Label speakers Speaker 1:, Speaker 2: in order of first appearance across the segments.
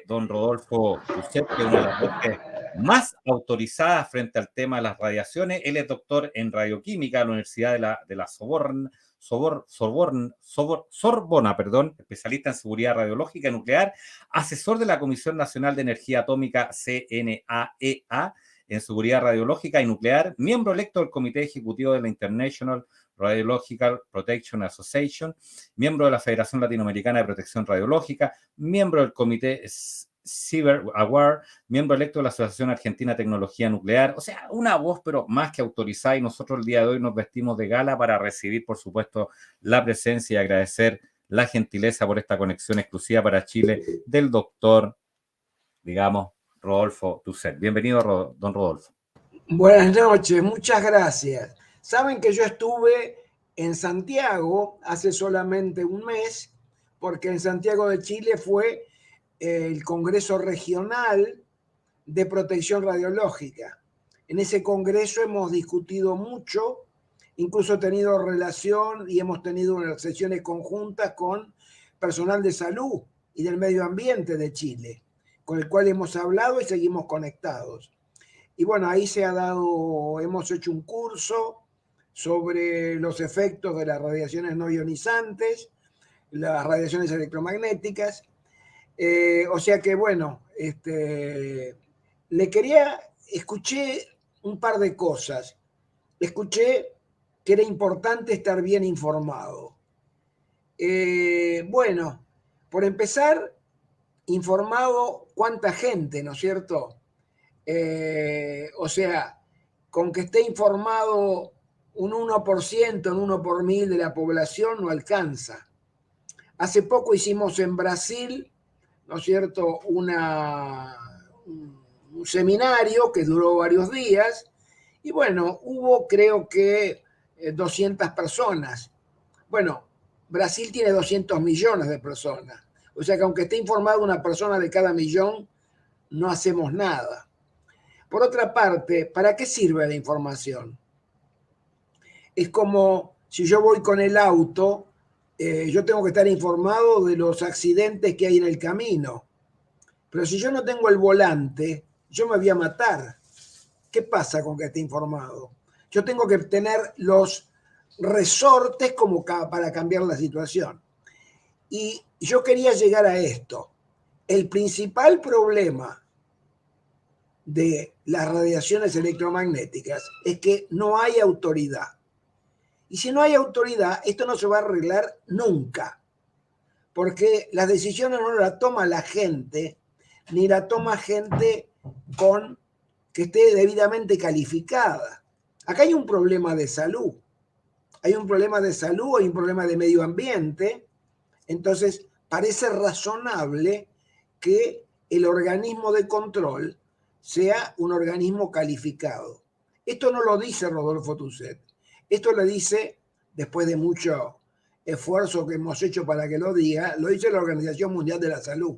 Speaker 1: don Rodolfo Tusset, que es una de las voces más autorizadas frente al tema de las radiaciones. Él es doctor en radioquímica de la Universidad de la Sorbona, especialista en seguridad radiológica y nuclear, asesor de la Comisión Nacional de Energía Atómica, CNAEA, en seguridad radiológica y nuclear, miembro electo del Comité Ejecutivo de la International Radiological Protection Association, miembro de la Federación Latinoamericana de Protección Radiológica, miembro del Comité Cyber Award, miembro electo de la Asociación Argentina de Tecnología Nuclear. O sea, una voz, pero más que autorizada, y nosotros el día de hoy nos vestimos de gala para recibir, por supuesto, la presencia y agradecer la gentileza por esta conexión exclusiva para Chile del doctor, digamos, Rodolfo Tusset. Bienvenido, don Rodolfo.
Speaker 2: Buenas noches, muchas gracias. Saben que yo estuve en Santiago hace solamente un mes, porque en Santiago de Chile fue el Congreso Regional de Protección Radiológica. En ese congreso hemos discutido mucho, incluso he tenido relación y hemos tenido unas sesiones conjuntas con personal de salud y del medio ambiente de Chile, con el cual hemos hablado y seguimos conectados. Y bueno, ahí hemos hecho un curso sobre los efectos de las radiaciones no ionizantes, las radiaciones electromagnéticas. O sea que bueno, escuché un par de cosas. Escuché que era importante estar bien informado. Bueno, por empezar, informado cuánta gente, ¿no es cierto? O sea, con que esté informado un 1%, un 1 por 1000 de la población no alcanza. Hace poco hicimos en Brasil, ¿no es cierto?, un seminario que duró varios días y bueno, hubo creo que 200 personas. Bueno, Brasil tiene 200 millones de personas. O sea que aunque esté informada una persona de cada millón, no hacemos nada. Por otra parte, ¿para qué sirve la información? Es como si yo voy con el auto, yo tengo que estar informado de los accidentes que hay en el camino. Pero si yo no tengo el volante, yo me voy a matar. ¿Qué pasa con que esté informado? Yo tengo que tener los resortes como para cambiar la situación. Y yo quería llegar a esto. El principal problema de las radiaciones electromagnéticas es que no hay autoridad. Y si no hay autoridad, esto no se va a arreglar nunca, porque las decisiones no las toma la gente, ni la toma gente que esté debidamente calificada. Acá hay un problema de salud. Hay un problema de salud, hay un problema de medio ambiente. Entonces, parece razonable que el organismo de control sea un organismo calificado. Esto no lo dice Rodolfo Tusset. Esto lo dice, después de mucho esfuerzo que hemos hecho para que lo diga, lo dice la Organización Mundial de la Salud.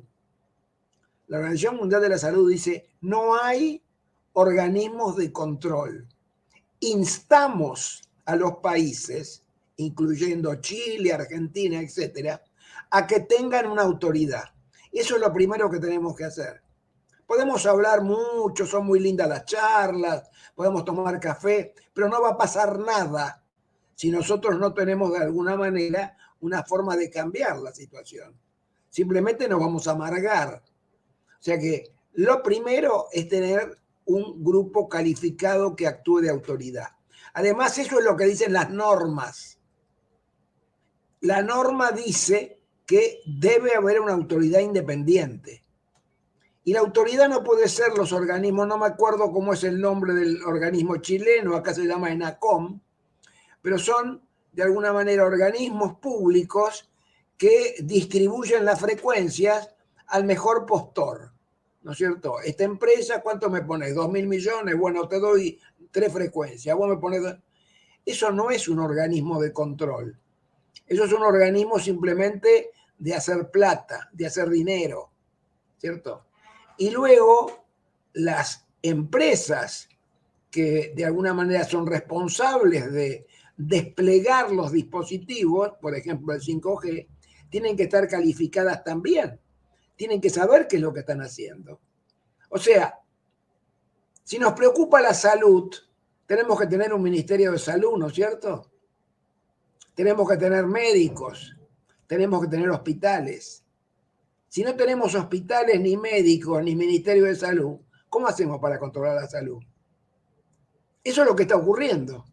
Speaker 2: La Organización Mundial de la Salud dice, no hay organismos de control. Instamos a los países, incluyendo Chile, Argentina, etcétera, a que tengan una autoridad. Eso es lo primero que tenemos que hacer. Podemos hablar mucho, son muy lindas las charlas, podemos tomar café, pero no va a pasar nada si nosotros no tenemos de alguna manera una forma de cambiar la situación. Simplemente nos vamos a amargar. O sea que lo primero es tener un grupo calificado que actúe de autoridad. Además, eso es lo que dicen las normas. La norma dice que debe haber una autoridad independiente. Y la autoridad no puede ser los organismos, no me acuerdo cómo es el nombre del organismo chileno, acá se llama ENACOM, pero son de alguna manera organismos públicos que distribuyen las frecuencias al mejor postor, ¿no es cierto? Esta empresa, ¿cuánto me pones? 2.000 millones, bueno, te doy 3 frecuencias, vos me pones... Eso no es un organismo de control, eso es un organismo simplemente de hacer plata, de hacer dinero, ¿cierto? Y luego las empresas que de alguna manera son responsables de desplegar los dispositivos, por ejemplo el 5G, tienen que estar calificadas también. tienen que saber qué es lo que están haciendo. O sea, si nos preocupa la salud, tenemos que tener un Ministerio de Salud, ¿no es cierto? Tenemos que tener médicos, tenemos que tener hospitales. Si no tenemos hospitales, ni médicos, ni Ministerio de Salud, ¿cómo hacemos para controlar la salud? Eso es lo que está ocurriendo.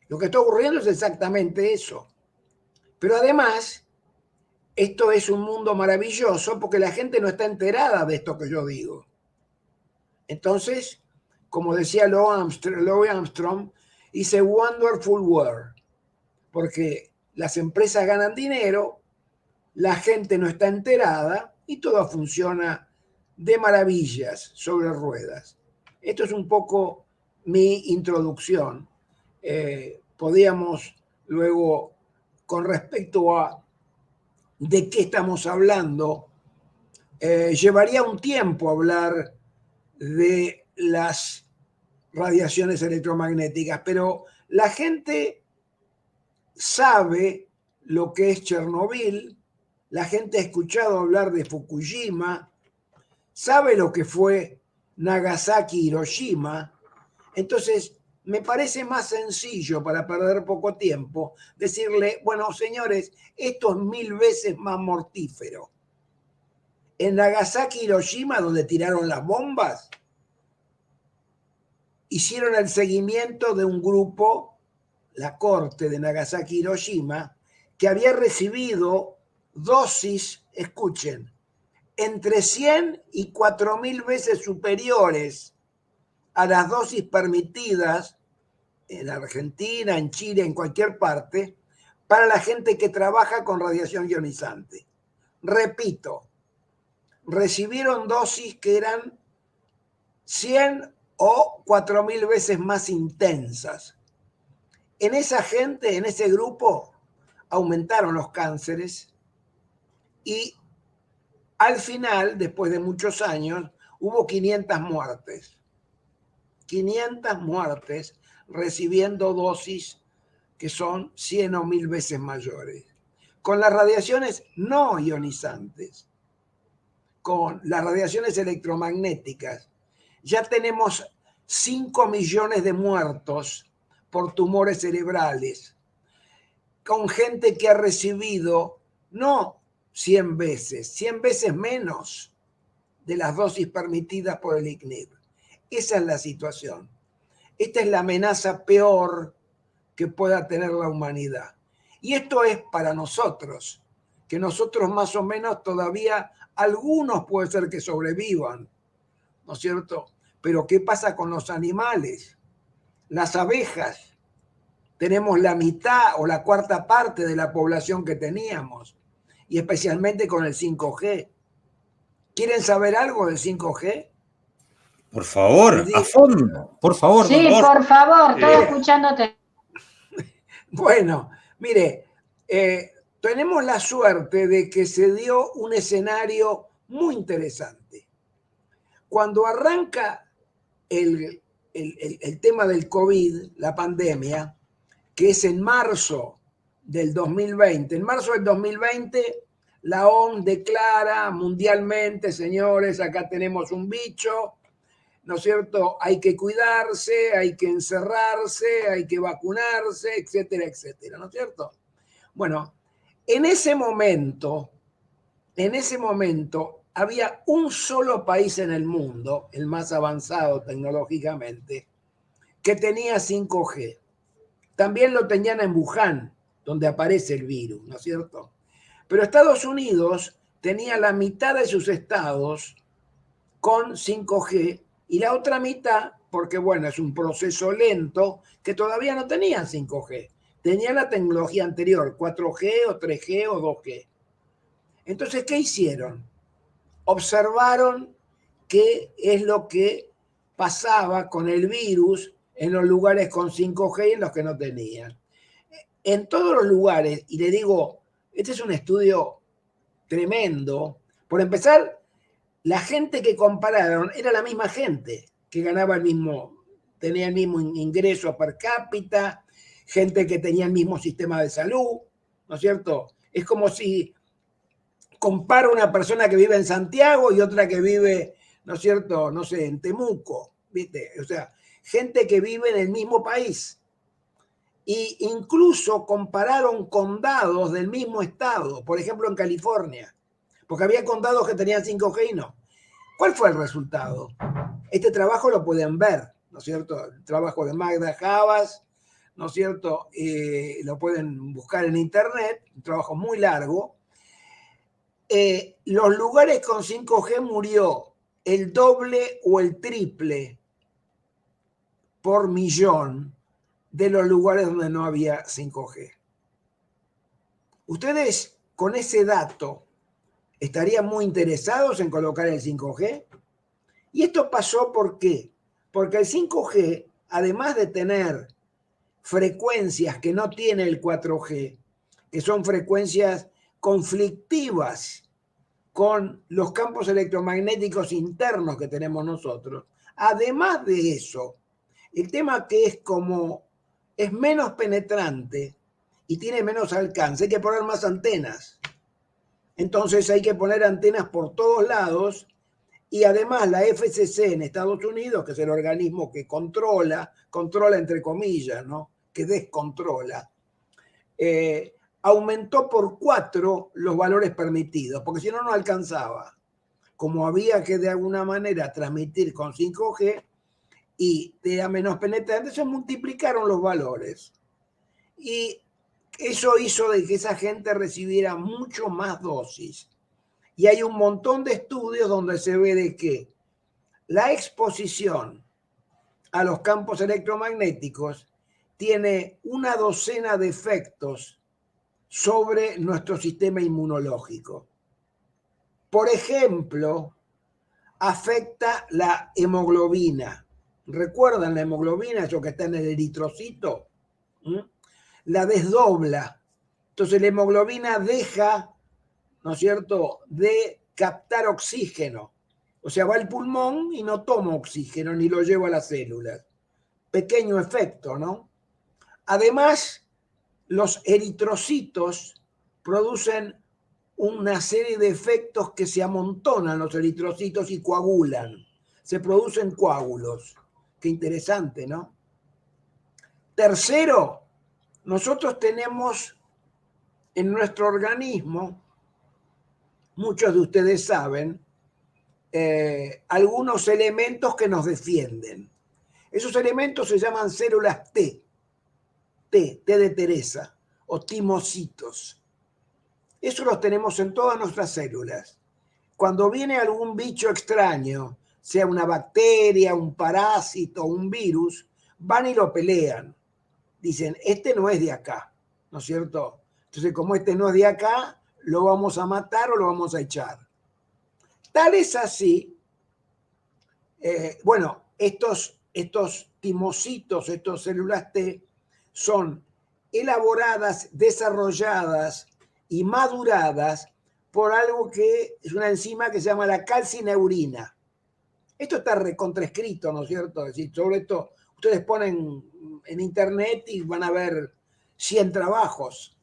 Speaker 2: Lo que está ocurriendo es exactamente eso. Pero además, esto es un mundo maravilloso porque la gente no está enterada de esto que yo digo. Entonces, como decía Louis Armstrong, it's a wonderful world. Porque las empresas ganan dinero, la gente no está enterada y todo funciona de maravillas sobre ruedas. Esto es un poco mi introducción. Podíamos luego, con respecto a de qué estamos hablando, llevaría un tiempo hablar de las radiaciones electromagnéticas, pero la gente sabe lo que es Chernobyl, la gente ha escuchado hablar de Fukushima, sabe lo que fue Nagasaki y Hiroshima. Entonces, me parece más sencillo, para perder poco tiempo, decirle, bueno, señores, esto es 1000 veces más mortífero. En Nagasaki y Hiroshima, donde tiraron las bombas, hicieron el seguimiento de un grupo, la corte de Nagasaki y Hiroshima, que había recibido dosis, escuchen, entre 100 y 4000 veces superiores a las dosis permitidas en Argentina, en Chile, en cualquier parte, para la gente que trabaja con radiación ionizante. Repito, recibieron dosis que eran 100 o 4000 veces más intensas. En esa gente, en ese grupo, aumentaron los cánceres y al final, después de muchos años, hubo 500 muertes. 500 muertes recibiendo dosis que son 100 o 1000 veces mayores. Con las radiaciones no ionizantes, con las radiaciones electromagnéticas, ya tenemos 5 millones de muertos por tumores cerebrales, con gente que ha recibido no 100 veces menos de las dosis permitidas por el ICNIRP. Esa es la situación. Esta es la amenaza peor que pueda tener la humanidad. Y esto es para nosotros, que nosotros más o menos todavía, algunos puede ser que sobrevivan, ¿no es cierto? Pero ¿qué pasa con los animales? Las abejas. Tenemos la mitad o la cuarta parte de la población que teníamos, y especialmente con el 5G. ¿Quieren saber algo del 5G?
Speaker 1: Por favor, a fondo. Por favor,
Speaker 3: sí,
Speaker 1: doctor.
Speaker 3: por favor, estoy escuchándote.
Speaker 2: Bueno, mire, tenemos la suerte de que se dio un escenario muy interesante. Cuando arranca el tema del COVID, la pandemia, que es en marzo del 2020. En marzo del 2020, la OMS declara mundialmente, señores, acá tenemos un bicho, ¿no es cierto? Hay que cuidarse, hay que encerrarse, hay que vacunarse, etcétera, etcétera, ¿no es cierto? Bueno, en ese momento había un solo país en el mundo, el más avanzado tecnológicamente, que tenía 5G. También lo tenían en Wuhan, donde aparece el virus, ¿no es cierto? Pero Estados Unidos tenía la mitad de sus estados con 5G y la otra mitad, porque bueno, es un proceso lento, que todavía no tenían 5G. Tenían la tecnología anterior, 4G o 3G o 2G. Entonces, ¿qué hicieron? Observaron qué es lo que pasaba con el virus en los lugares con 5G y en los que no tenían. En todos los lugares, y le digo, este es un estudio tremendo. Por empezar, la gente que compararon era la misma gente que ganaba tenía el mismo ingreso per cápita, gente que tenía el mismo sistema de salud, ¿no es cierto? Es como si comparo una persona que vive en Santiago y otra que vive, ¿no es cierto?, no sé, en Temuco, ¿viste? O sea, gente que vive en el mismo país. E incluso compararon condados del mismo estado, por ejemplo en California, porque había condados que tenían 5G y no. ¿Cuál fue el resultado? Este trabajo lo pueden ver, ¿no es cierto? El trabajo de Magda Havas, ¿no es cierto? Lo pueden buscar en internet, un trabajo muy largo. Los lugares con 5G murió el doble o el triple por millón de los lugares donde no había 5G. Ustedes con ese dato estarían muy interesados en colocar el 5G. Y esto pasó ¿por qué? Porque el 5G, además de tener frecuencias que no tiene el 4G, que son frecuencias conflictivas con los campos electromagnéticos internos que tenemos nosotros, además de eso, el tema que es menos penetrante y tiene menos alcance, hay que poner más antenas. Entonces hay que poner antenas por todos lados y además la FCC en Estados Unidos, que es el organismo que controla entre comillas, ¿no?, que descontrola, aumentó por 4 los valores permitidos, porque si no, no alcanzaba. Como había que de alguna manera transmitir con 5G y era menos penetrante, se multiplicaron los valores. Y eso hizo de que esa gente recibiera mucho más dosis. Y hay un montón de estudios donde se ve de que la exposición a los campos electromagnéticos tiene una docena de efectos sobre nuestro sistema inmunológico. Por ejemplo, afecta la hemoglobina. ¿Recuerdan la hemoglobina, eso que está en el eritrocito? La desdobla. Entonces la hemoglobina deja, ¿no es cierto?, de captar oxígeno. O sea, va al pulmón y no toma oxígeno ni lo lleva a las células. Pequeño efecto, ¿no? Además, los eritrocitos producen una serie de efectos que se amontonan los eritrocitos y coagulan. Se producen coágulos. Qué interesante, ¿no? Tercero, nosotros tenemos en nuestro organismo, muchos de ustedes saben, algunos elementos que nos defienden. Esos elementos se llaman células T de Teresa, o timocitos. Eso los tenemos en todas nuestras células. Cuando viene algún bicho extraño, sea una bacteria, un parásito, un virus, van y lo pelean. Dicen, este no es de acá, ¿no es cierto? Entonces, como este no es de acá, lo vamos a matar o lo vamos a echar. Tal es así, bueno, estos timocitos, estas células T, son elaboradas, desarrolladas y maduradas por algo que es una enzima que se llama la calcineurina. Esto está recontraescrito, ¿no es cierto? Es decir, sobre esto ustedes ponen en internet y van a ver 100 trabajos.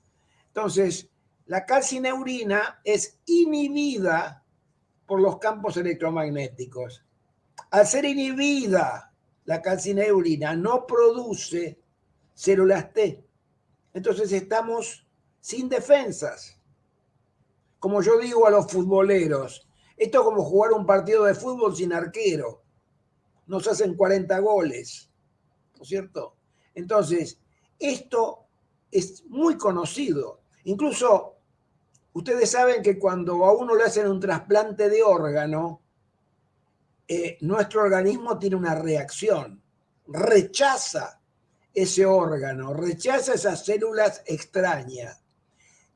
Speaker 2: Entonces, la calcineurina es inhibida por los campos electromagnéticos. Al ser inhibida, la calcineurina no produce células T. Entonces estamos sin defensas. Como yo digo a los futboleros, esto es como jugar un partido de fútbol sin arquero. Nos hacen 40 goles, ¿no es cierto? Entonces, esto es muy conocido. Incluso, ustedes saben que cuando a uno le hacen un trasplante de órgano, nuestro organismo tiene una reacción, rechaza ese órgano, rechaza esas células extrañas.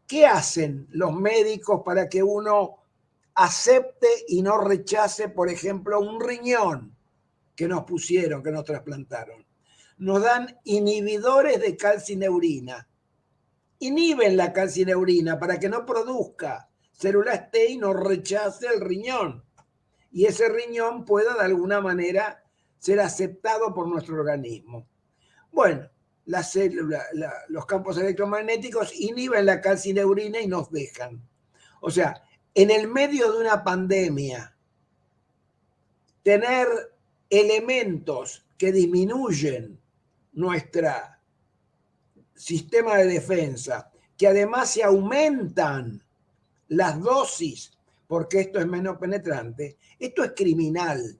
Speaker 2: ¿Qué hacen los médicos para que uno acepte y no rechace, por ejemplo, un riñón que nos pusieron, que nos trasplantaron? Nos dan inhibidores de calcineurina. Inhiben la calcineurina para que no produzca células T y no rechace el riñón. Y ese riñón pueda de alguna manera ser aceptado por nuestro organismo. Bueno, los campos electromagnéticos inhiben la calcineurina y nos dejan. O sea, en el medio de una pandemia, tener elementos que disminuyen nuestro sistema de defensa, que además se aumentan las dosis, porque esto es menos penetrante, esto es criminal.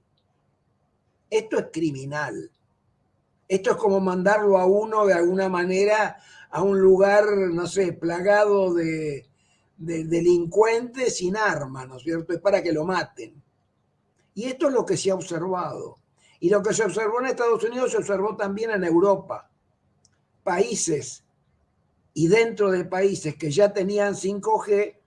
Speaker 2: Esto es criminal. Esto es como mandarlo a uno de alguna manera a un lugar, no sé, plagado de delincuentes sin armas, ¿no es cierto? Es para que lo maten. Y esto es lo que se ha observado. Y lo que se observó en Estados Unidos se observó también en Europa. Países y dentro de países que ya tenían 5G,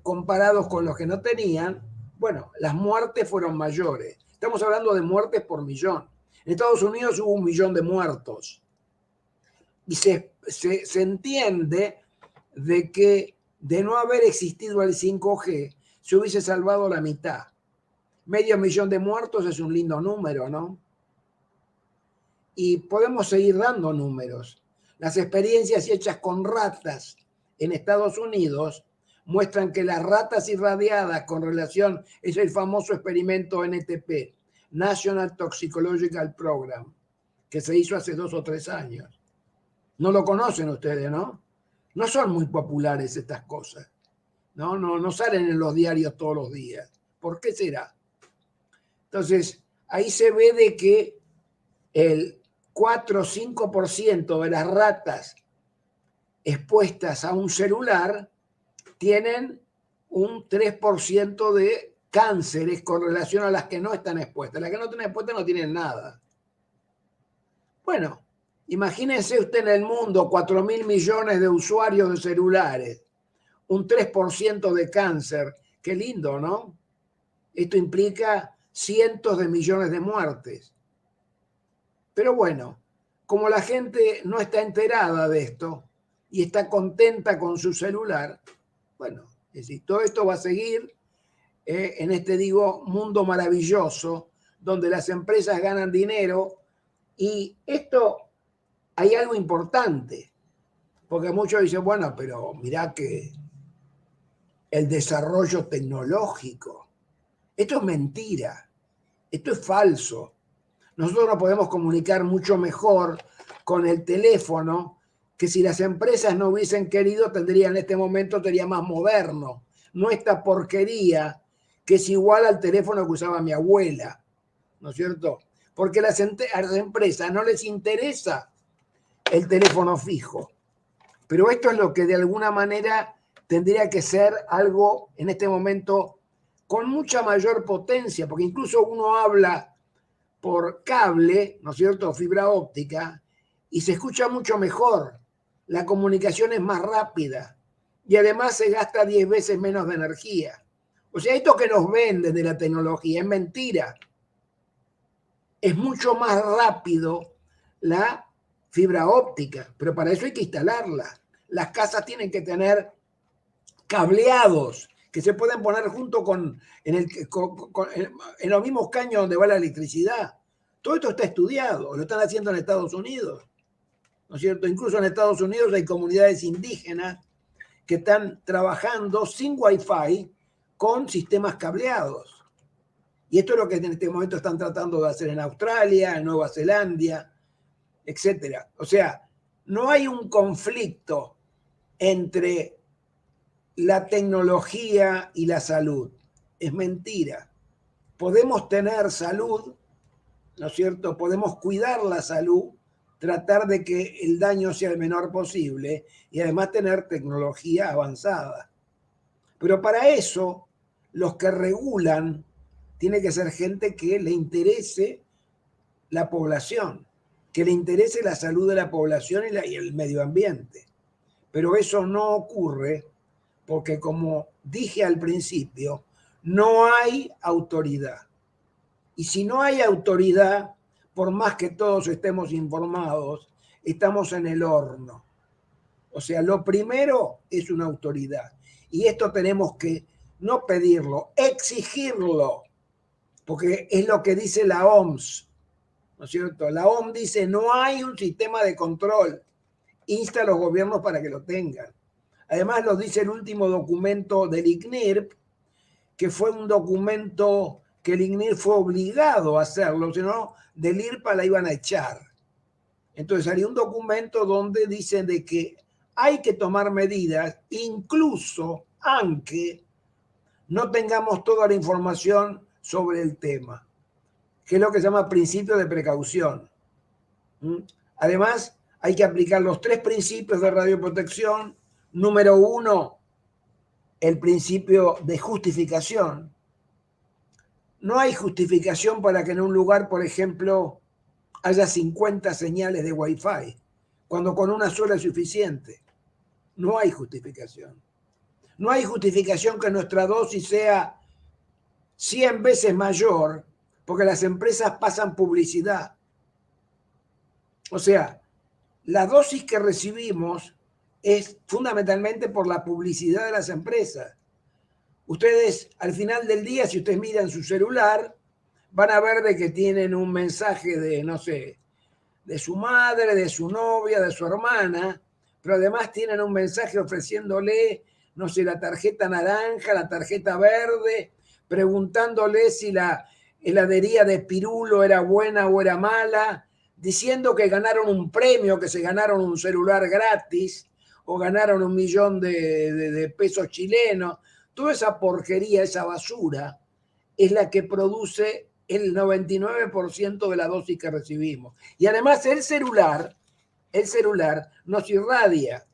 Speaker 2: comparados con los que no tenían, bueno, las muertes fueron mayores. Estamos hablando de muertes por millón. En Estados Unidos hubo 1 millón de muertos. Y se entiende de que de no haber existido el 5G, se hubiese salvado la mitad. 500.000 de muertos es un lindo número, ¿no? Y podemos seguir dando números. Las experiencias hechas con ratas en Estados Unidos muestran que las ratas irradiadas con relación, es el famoso experimento NTP, National Toxicological Program, que se hizo hace 2 o 3 años. No lo conocen ustedes, ¿no? No son muy populares estas cosas. No salen en los diarios todos los días. ¿Por qué será? Entonces, ahí se ve de que el 4 o 5% de las ratas expuestas a un celular tienen un 3% de cánceres con relación a las que no están expuestas. Las que no están expuestas no tienen nada. Bueno, imagínense usted en el mundo 4.000 millones de usuarios de celulares, un 3% de cáncer. Qué lindo, ¿no? Esto implica cientos de millones de muertes. Pero bueno, como la gente no está enterada de esto y está contenta con su celular, bueno, es decir, todo esto va a seguir en este, mundo maravilloso donde las empresas ganan dinero. Y esto, hay algo importante, porque muchos dicen, bueno, pero mirá que el desarrollo tecnológico, esto es mentira, esto es falso. Nosotros nos podemos comunicar mucho mejor con el teléfono que si las empresas no hubiesen querido, en este momento sería más moderno. No esta porquería que es igual al teléfono que usaba mi abuela, ¿no es cierto? Porque a las empresas no les interesa el teléfono fijo. Pero esto es lo que de alguna manera tendría que ser algo en este momento con mucha mayor potencia, porque incluso uno habla por cable, ¿no es cierto?, fibra óptica, y se escucha mucho mejor. La comunicación es más rápida y además se gasta 10 veces menos de energía. O sea, esto que nos venden de la tecnología es mentira. Es mucho más rápido la fibra óptica, pero para eso hay que instalarla. Las casas tienen que tener cableados que se pueden poner junto en los mismos caños donde va la electricidad. Todo esto está estudiado, lo están haciendo en Estados Unidos, ¿no es cierto? Incluso en Estados Unidos hay comunidades indígenas que están trabajando sin Wi-Fi con sistemas cableados. Y esto es lo que en este momento están tratando de hacer en Australia, en Nueva Zelanda, etcétera. O sea, no hay un conflicto entre la tecnología y la salud. Es mentira. Podemos tener salud, ¿no es cierto? Podemos cuidar la salud, tratar de que el daño sea el menor posible y además tener tecnología avanzada. Pero para eso, los que regulan tiene que ser gente que le interese la población, que le interese la salud de la población y el medio ambiente. Pero eso no ocurre porque, como dije al principio, no hay autoridad. Y si no hay autoridad, por más que todos estemos informados, estamos en el horno. O sea, lo primero es una autoridad. Y esto tenemos que no pedirlo, exigirlo, porque es lo que dice la OMS, ¿no es cierto? La OMS dice, no hay un sistema de control. Insta a los gobiernos para que lo tengan. Además lo dice el último documento del ICNIRP, que fue un documento que el ICNIRP fue obligado a hacerlo, si no, del IRPA la iban a echar. Entonces salió un documento donde dicen de que hay que tomar medidas, incluso aunque no tengamos toda la información sobre el tema, que es lo que se llama principio de precaución. Además, hay que aplicar los 3 principios de radioprotección. Número 1, el principio de justificación. No hay justificación para que en un lugar, por ejemplo, haya 50 señales de Wi-Fi, cuando con una sola es suficiente. No hay justificación. No hay justificación que nuestra dosis sea 100 veces mayor, porque las empresas pasan publicidad. O sea, la dosis que recibimos es fundamentalmente por la publicidad de las empresas. Ustedes, al final del día, si ustedes miran su celular, van a ver de que tienen un mensaje de, no sé, de su madre, de su novia, de su hermana, pero además tienen un mensaje ofreciéndole, no sé, la tarjeta naranja, la tarjeta verde, preguntándole si la heladería de Pirulo era buena o era mala, diciendo que ganaron un premio, que se ganaron un celular gratis o ganaron 1 millón de pesos chilenos. Toda esa porquería, esa basura, es la que produce el 99% de la dosis que recibimos. Y además el celular nos irradia,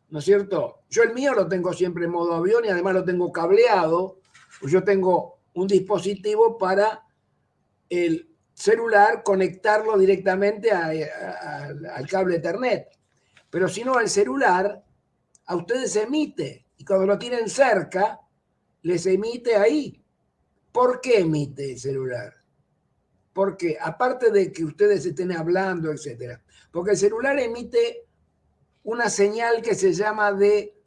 Speaker 2: ¿no es cierto? Yo el mío lo tengo siempre en modo avión y además lo tengo cableado, pues yo tengo un dispositivo para el celular conectarlo directamente al cable Ethernet. Pero si no, el celular a ustedes emite y cuando lo tienen cerca, les emite ahí. ¿Por qué emite el celular? Porque aparte de que ustedes estén hablando, etcétera, porque el celular emite una señal que se llama de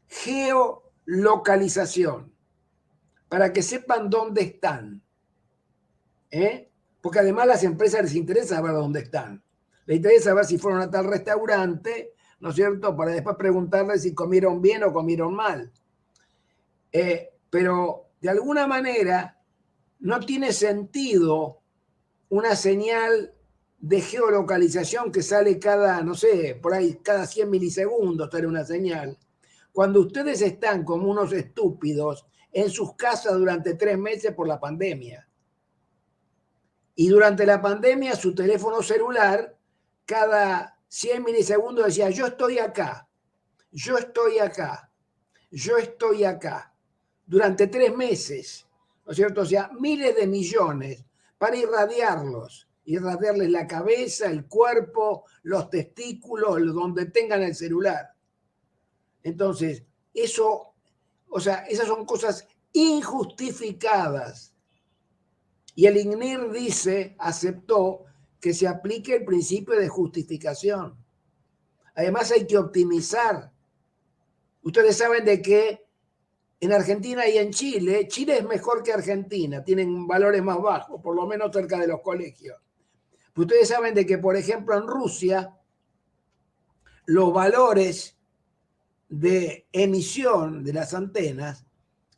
Speaker 2: geolocalización, para que sepan dónde están. Porque además a las empresas les interesa saber dónde están. Les interesa saber si fueron a tal restaurante, ¿no es cierto? Para después preguntarles si comieron bien o comieron mal. Pero de alguna manera no tiene sentido una señal de geolocalización que sale cada, no sé, por ahí cada 100 milisegundos sale una señal. Cuando ustedes están como unos estúpidos en sus casas durante 3 meses por la pandemia. Y durante la pandemia su teléfono celular cada 100 milisegundos decía, yo estoy acá, yo estoy acá, yo estoy acá. Durante 3 meses, ¿no es cierto? O sea, miles de millones para irradiarles la cabeza, el cuerpo, los testículos, donde tengan el celular. Entonces, eso, o sea, esas son cosas injustificadas. Y el ICNIRP dice, aceptó que se aplique el principio de justificación. Además hay que optimizar. Ustedes saben de que en Argentina y en Chile, Chile es mejor que Argentina, tienen valores más bajos, por lo menos cerca de los colegios. Ustedes saben de que, por ejemplo, en Rusia, los valores de emisión de las antenas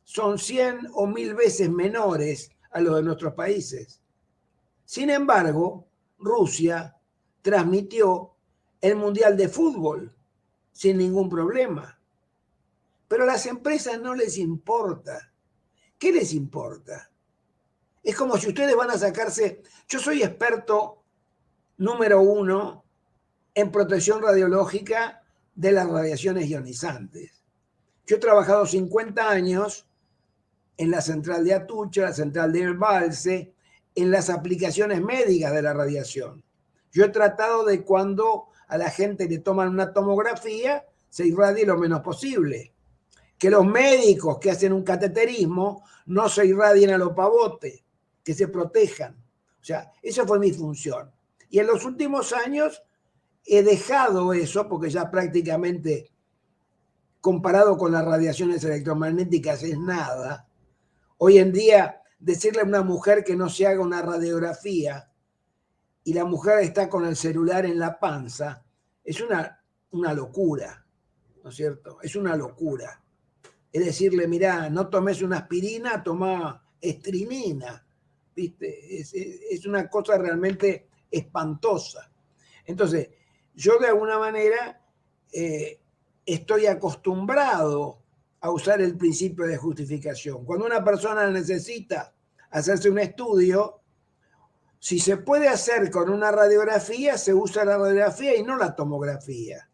Speaker 2: son 100 o 1000 veces menores a los de nuestros países. Sin embargo, Rusia transmitió el Mundial de Fútbol sin ningún problema. Pero a las empresas no les importa. ¿Qué les importa? Es como si ustedes van a sacarse... Yo soy experto número 1 en protección radiológica de las radiaciones ionizantes. Yo he trabajado 50 años en la central de Atucha, la central de Embalse, en las aplicaciones médicas de la radiación. Yo he tratado de cuando a la gente le toman una tomografía, se irradie lo menos posible. Que los médicos que hacen un cateterismo no se irradien a lo pavote, que se protejan. O sea, esa fue mi función. Y en los últimos años he dejado eso, porque ya prácticamente, comparado con las radiaciones electromagnéticas, es nada. Hoy en día, decirle a una mujer que no se haga una radiografía y la mujer está con el celular en la panza, es una locura. ¿no es cierto? Es una locura. Es decirle, mirá, no tomes una aspirina, toma estrinina, ¿viste? Es una cosa realmente espantosa. Entonces, yo de alguna manera estoy acostumbrado a usar el principio de justificación. Cuando una persona necesita hacerse un estudio, si se puede hacer con una radiografía, se usa la radiografía y no la tomografía.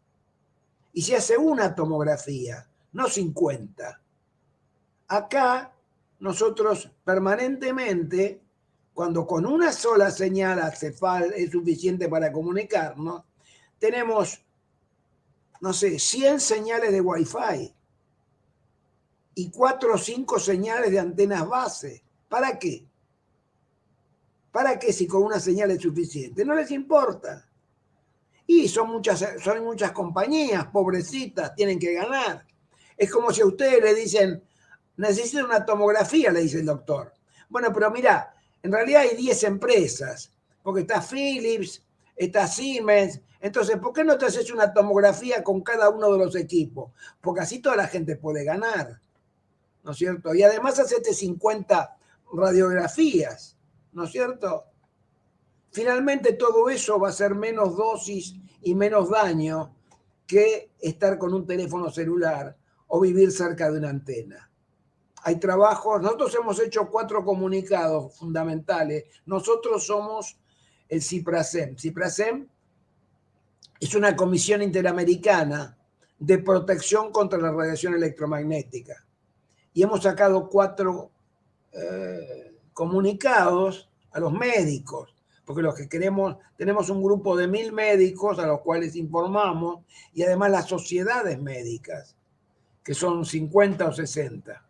Speaker 2: Y se hace una tomografía, no 50. Acá nosotros permanentemente, cuando con una sola señal es suficiente para comunicarnos, tenemos, no sé, 100 señales de Wi-Fi y 4 o 5 señales de antenas base. ¿Para qué? ¿Para qué si con una señal es suficiente? No les importa. Y son muchas compañías, pobrecitas, tienen que ganar. Es como si a ustedes le dicen, necesito una tomografía, le dice el doctor. Bueno, pero mira, en realidad hay 10 empresas, porque está Philips, está Siemens. Entonces, ¿por qué no te haces una tomografía con cada uno de los equipos? Porque así toda la gente puede ganar, ¿no es cierto? Y además hacete 50 radiografías, ¿no es cierto? Finalmente todo eso va a ser menos dosis y menos daño que estar con un teléfono celular o vivir cerca de una antena. Hay trabajos, nosotros hemos hecho 4 comunicados fundamentales. Nosotros somos el CIPRASEM. CIPRASEM es una comisión interamericana de protección contra la radiación electromagnética. Y hemos sacado 4 comunicados a los médicos, porque los que queremos, tenemos un grupo de 1000 médicos a los cuales informamos, y además las sociedades médicas, que son 50 o 60,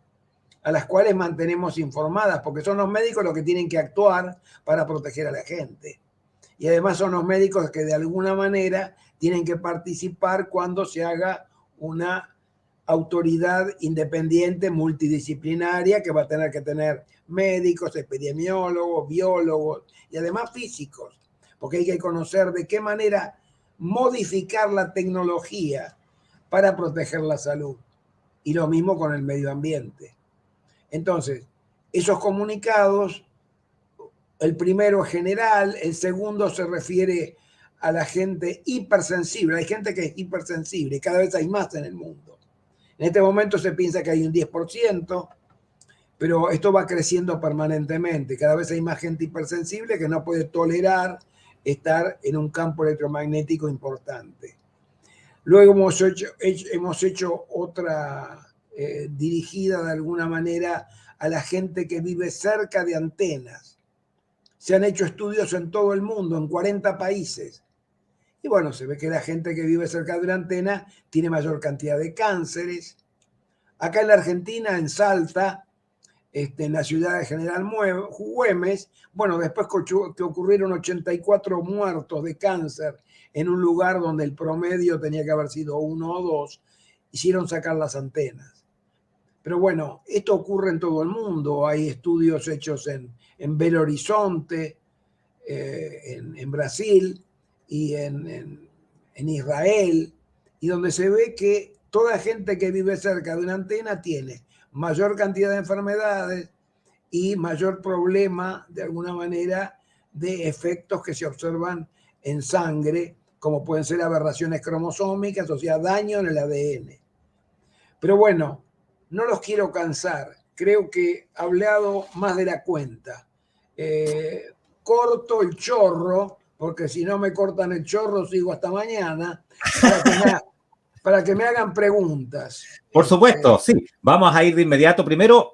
Speaker 2: a las cuales mantenemos informadas, porque son los médicos los que tienen que actuar para proteger a la gente. Y además son los médicos que de alguna manera tienen que participar cuando se haga una autoridad independiente multidisciplinaria que va a tener que tener médicos, epidemiólogos, biólogos y además físicos, porque hay que conocer de qué manera modificar la tecnología para proteger la salud. Y lo mismo con el medio ambiente. Entonces, esos comunicados, el primero es general, el segundo se refiere a la gente hipersensible. Hay gente que es hipersensible y cada vez hay más en el mundo. En este momento se piensa que hay un 10%, pero esto va creciendo permanentemente. Cada vez hay más gente hipersensible que no puede tolerar estar en un campo electromagnético importante. Luego hemos hecho otra dirigida de alguna manera a la gente que vive cerca de antenas. Se han hecho estudios en todo el mundo, en 40 países. Y bueno, se ve que la gente que vive cerca de una antena tiene mayor cantidad de cánceres. Acá en la Argentina, en Salta, en la ciudad de General Güemes, bueno, después que ocurrieron 84 muertos de cáncer en un lugar donde el promedio tenía que haber sido 1 o 2, hicieron sacar las antenas. Pero bueno, esto ocurre en todo el mundo. Hay estudios hechos en Belo Horizonte, en Brasil y en Israel, y donde se ve que toda gente que vive cerca de una antena tiene mayor cantidad de enfermedades y mayor problema, de alguna manera, de efectos que se observan en sangre, como pueden ser aberraciones cromosómicas, o sea, daño en el ADN. Pero bueno, no los quiero cansar. Creo que he hablado más de la cuenta. Corto el chorro, porque si no me cortan el chorro, sigo hasta mañana, para que me hagan preguntas.
Speaker 1: Por supuesto, sí. Vamos a ir de inmediato. Primero